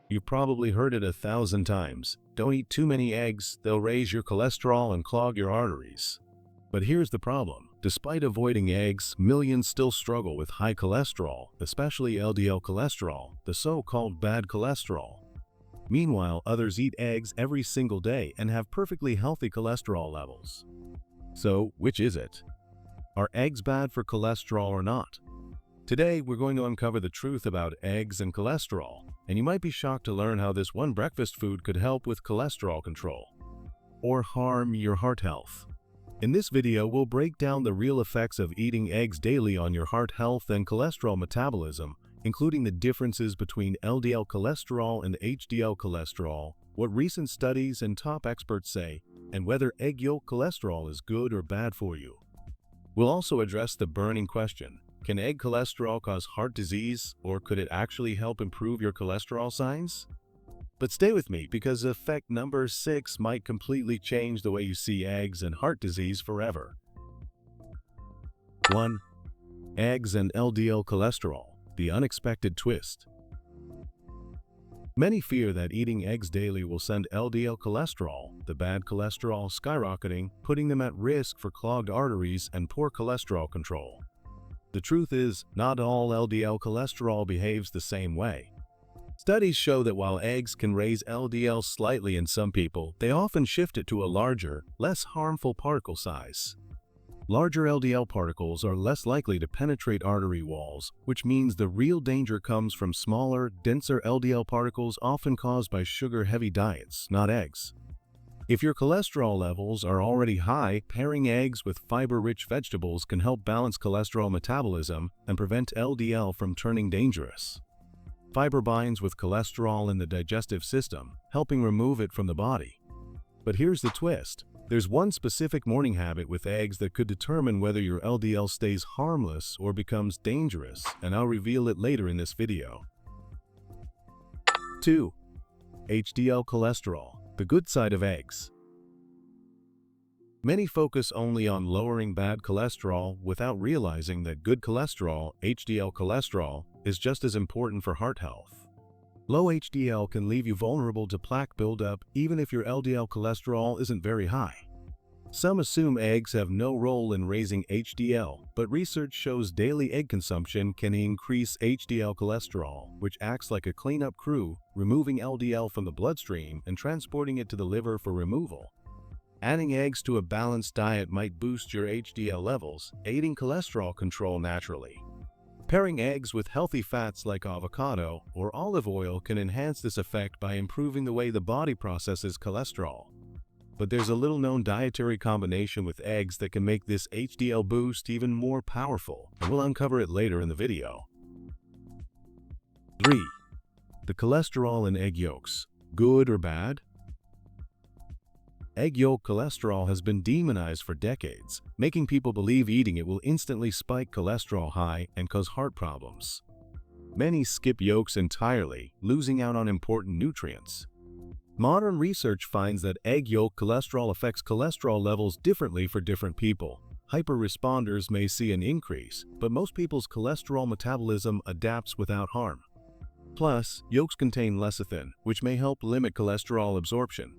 You've probably heard it 1,000 times. Don't eat too many eggs, they'll raise your cholesterol and clog your arteries. But here's the problem. Despite avoiding eggs, millions still struggle with high cholesterol, especially LDL cholesterol, the so-called bad cholesterol. Meanwhile, others eat eggs every single day and have perfectly healthy cholesterol levels. So, which is it? Are eggs bad for cholesterol or not? Today, we're going to uncover the truth about eggs and cholesterol, and you might be shocked to learn how this one breakfast food could help with cholesterol control or harm your heart health. In this video, we'll break down the real effects of eating eggs daily on your heart health and cholesterol metabolism, including the differences between LDL cholesterol and HDL cholesterol, what recent studies and top experts say, and whether egg yolk cholesterol is good or bad for you. We'll also address the burning question: can egg cholesterol cause heart disease, or could it actually help improve your cholesterol signs? But stay with me, because effect number 6 might completely change the way you see eggs and heart disease forever. 1. Eggs and LDL cholesterol, the unexpected twist. Many fear that eating eggs daily will send LDL cholesterol, the bad cholesterol, skyrocketing, putting them at risk for clogged arteries and poor cholesterol control. The truth is, not all LDL cholesterol behaves the same way. Studies show that while eggs can raise LDL slightly in some people, they often shift it to a larger, less harmful particle size. Larger LDL particles are less likely to penetrate artery walls, which means the real danger comes from smaller, denser LDL particles often caused by sugar-heavy diets, not eggs. If your cholesterol levels are already high, pairing eggs with fiber-rich vegetables can help balance cholesterol metabolism and prevent LDL from turning dangerous. Fiber binds with cholesterol in the digestive system, helping remove it from the body. But here's the twist. There's one specific morning habit with eggs that could determine whether your LDL stays harmless or becomes dangerous, and I'll reveal it later in this video. 2. HDL cholesterol, the good side of eggs. Many focus only on lowering bad cholesterol without realizing that good cholesterol, HDL cholesterol, is just as important for heart health. Low HDL can leave you vulnerable to plaque buildup even if your LDL cholesterol isn't very high. Some assume eggs have no role in raising HDL, but research shows daily egg consumption can increase HDL cholesterol, which acts like a cleanup crew, removing LDL from the bloodstream and transporting it to the liver for removal. Adding eggs to a balanced diet might boost your HDL levels, aiding cholesterol control naturally. Pairing eggs with healthy fats like avocado or olive oil can enhance this effect by improving the way the body processes cholesterol. But there's a little-known dietary combination with eggs that can make this HDL boost even more powerful, and we'll uncover it later in the video. 3. The cholesterol in egg yolks, good or bad? Egg yolk cholesterol has been demonized for decades, making people believe eating it will instantly spike cholesterol high and cause heart problems. Many skip yolks entirely, losing out on important nutrients. Modern research finds that egg yolk cholesterol affects cholesterol levels differently for different people. Hyper-responders may see an increase, but most people's cholesterol metabolism adapts without harm. Plus, yolks contain lecithin, which may help limit cholesterol absorption.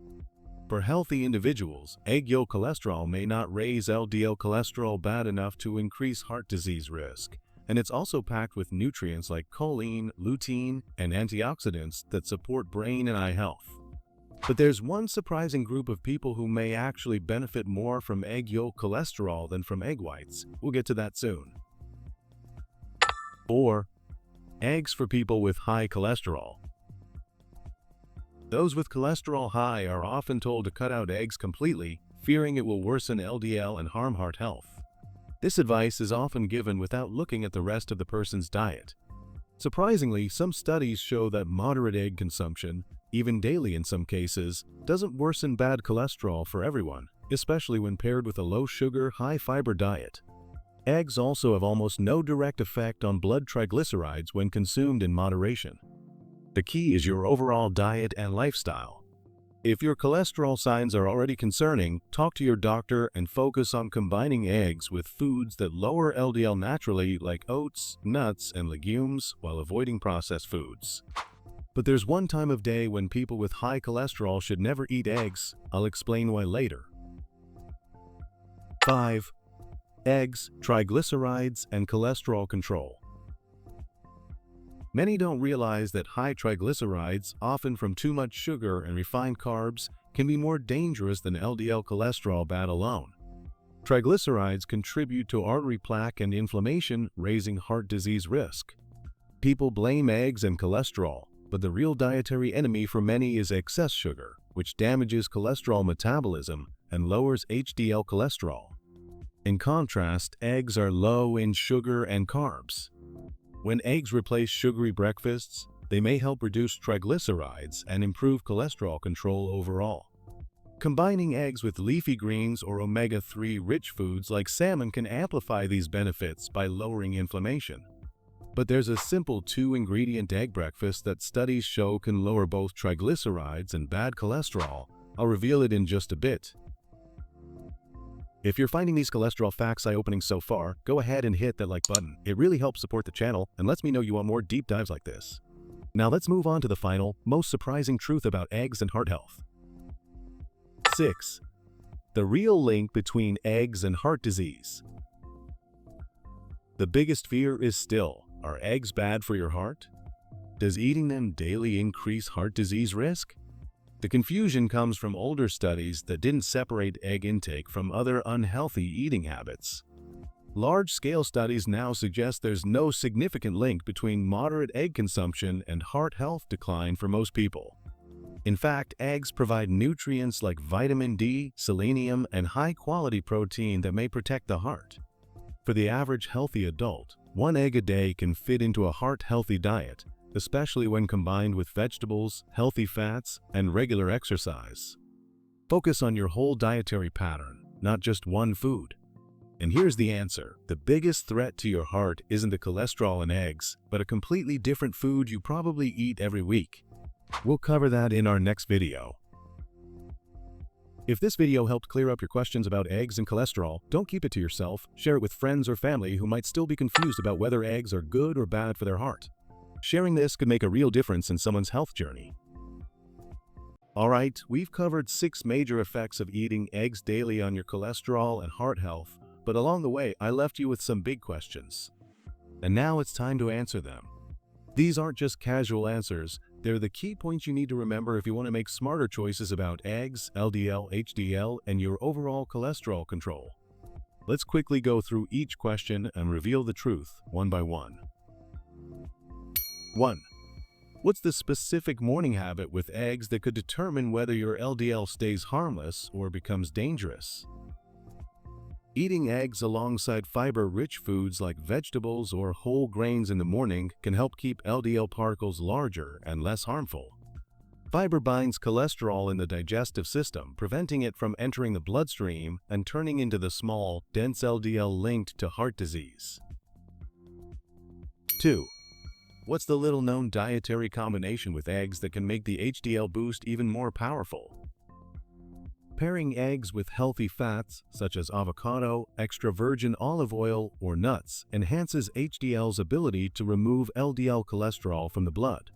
For healthy individuals, egg yolk cholesterol may not raise LDL cholesterol bad enough to increase heart disease risk, and it's also packed with nutrients like choline, lutein, and antioxidants that support brain and eye health. But there's one surprising group of people who may actually benefit more from egg yolk cholesterol than from egg whites. We'll get to that soon. 4. Eggs for people with high cholesterol. Those with cholesterol high are often told to cut out eggs completely, fearing it will worsen LDL and harm heart health. This advice is often given without looking at the rest of the person's diet. Surprisingly, some studies show that moderate egg consumption, even daily in some cases, doesn't worsen bad cholesterol for everyone, especially when paired with a low-sugar, high-fiber diet. Eggs also have almost no direct effect on blood triglycerides when consumed in moderation. The key is your overall diet and lifestyle. If your cholesterol signs are already concerning, talk to your doctor and focus on combining eggs with foods that lower LDL naturally, like oats, nuts, and legumes, while avoiding processed foods. But there's one time of day when people with high cholesterol should never eat eggs. I'll explain why later. 5. Eggs, triglycerides, and cholesterol control. Many don't realize that high triglycerides, often from too much sugar and refined carbs, can be more dangerous than LDL cholesterol bad alone. Triglycerides contribute to artery plaque and inflammation, raising heart disease risk. People blame eggs and cholesterol, but the real dietary enemy for many is excess sugar, which damages cholesterol metabolism and lowers HDL cholesterol. In contrast, eggs are low in sugar and carbs. When eggs replace sugary breakfasts, they may help reduce triglycerides and improve cholesterol control overall. Combining eggs with leafy greens or omega-3 rich foods like salmon can amplify these benefits by lowering inflammation. But there's a simple 2-ingredient egg breakfast that studies show can lower both triglycerides and bad cholesterol. I'll reveal it in just a bit. If you're finding these cholesterol facts eye-opening so far, go ahead and hit that like button. It really helps support the channel and lets me know you want more deep dives like this. Now let's move on to the final, most surprising truth about eggs and heart health. 6. The real link between eggs and heart disease. The biggest fear is still, are eggs bad for your heart? Does eating them daily increase heart disease risk? The confusion comes from older studies that didn't separate egg intake from other unhealthy eating habits. Large-scale studies now suggest there's no significant link between moderate egg consumption and heart health decline for most people. In fact, eggs provide nutrients like vitamin D, selenium, and high-quality protein that may protect the heart. For the average healthy adult, 1 egg a day can fit into a heart-healthy diet, especially when combined with vegetables, healthy fats, and regular exercise. Focus on your whole dietary pattern, not just one food. And here's the answer. The biggest threat to your heart isn't the cholesterol in eggs, but a completely different food you probably eat every week. We'll cover that in our next video. If this video helped clear up your questions about eggs and cholesterol, don't keep it to yourself. Share it with friends or family who might still be confused about whether eggs are good or bad for their heart. Sharing this could make a real difference in someone's health journey. Alright, we've covered 6 major effects of eating eggs daily on your cholesterol and heart health, but along the way I left you with some big questions. And now it's time to answer them. These aren't just casual answers, they're the key points you need to remember if you want to make smarter choices about eggs, LDL, HDL, and your overall cholesterol control. Let's quickly go through each question and reveal the truth one by one. 1. What's the specific morning habit with eggs that could determine whether your LDL stays harmless or becomes dangerous? Eating eggs alongside fiber-rich foods like vegetables or whole grains in the morning can help keep LDL particles larger and less harmful. Fiber binds cholesterol in the digestive system, preventing it from entering the bloodstream and turning into the small, dense LDL linked to heart disease. 2. What's the little-known dietary combination with eggs that can make the HDL boost even more powerful? Pairing eggs with healthy fats, such as avocado, extra virgin olive oil, or nuts, enhances HDL's ability to remove LDL cholesterol from the blood.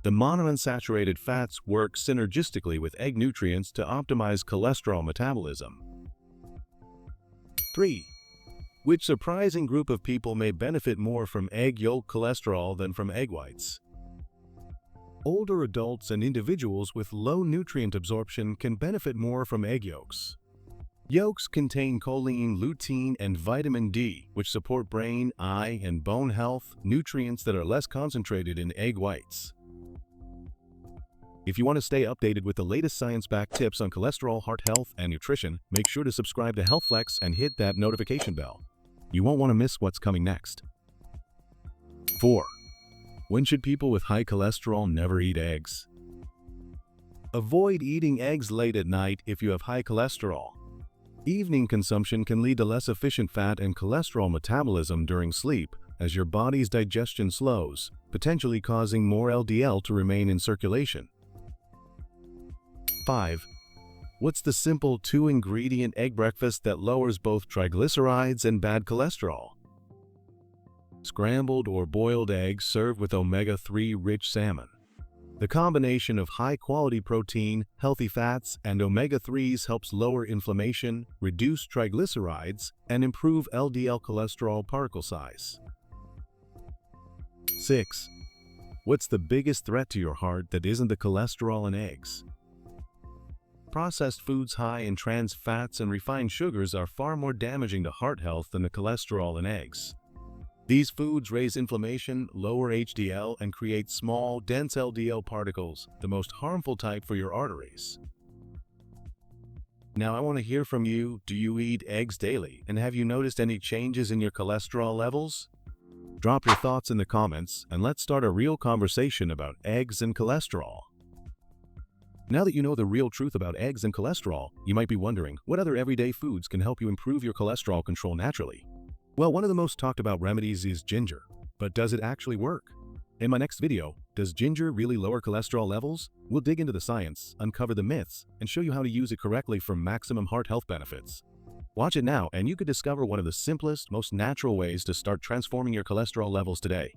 The monounsaturated fats work synergistically with egg nutrients to optimize cholesterol metabolism. 3. Which surprising group of people may benefit more from egg yolk cholesterol than from egg whites? Older adults and individuals with low nutrient absorption can benefit more from egg yolks. Yolks contain choline, lutein, and vitamin D, which support brain, eye, and bone health, nutrients that are less concentrated in egg whites. If you want to stay updated with the latest science-backed tips on cholesterol, heart health, and nutrition, make sure to subscribe to HealthFlex and hit that notification bell. You won't want to miss what's coming next. 4. When should people with high cholesterol never eat eggs? Avoid eating eggs late at night if you have high cholesterol. Evening consumption can lead to less efficient fat and cholesterol metabolism during sleep as your body's digestion slows, potentially causing more LDL to remain in circulation. 5. What's the simple 2-ingredient egg breakfast that lowers both triglycerides and bad cholesterol? Scrambled or boiled eggs served with omega-3 rich salmon. The combination of high-quality protein, healthy fats, and omega-3s helps lower inflammation, reduce triglycerides, and improve LDL cholesterol particle size. 6. What's the biggest threat to your heart that isn't the cholesterol in eggs? Processed foods high in trans fats and refined sugars are far more damaging to heart health than the cholesterol in eggs. These foods raise inflammation, lower HDL, and create small, dense LDL particles, the most harmful type for your arteries. Now I want to hear from you. Do you eat eggs daily? And have you noticed any changes in your cholesterol levels? Drop your thoughts in the comments, and let's start a real conversation about eggs and cholesterol. Now that you know the real truth about eggs and cholesterol, you might be wondering, what other everyday foods can help you improve your cholesterol control naturally? Well, one of the most talked about remedies is ginger. But does it actually work? In my next video, does ginger really lower cholesterol levels? We'll dig into the science, uncover the myths, and show you how to use it correctly for maximum heart health benefits. Watch it now, and you could discover one of the simplest, most natural ways to start transforming your cholesterol levels today.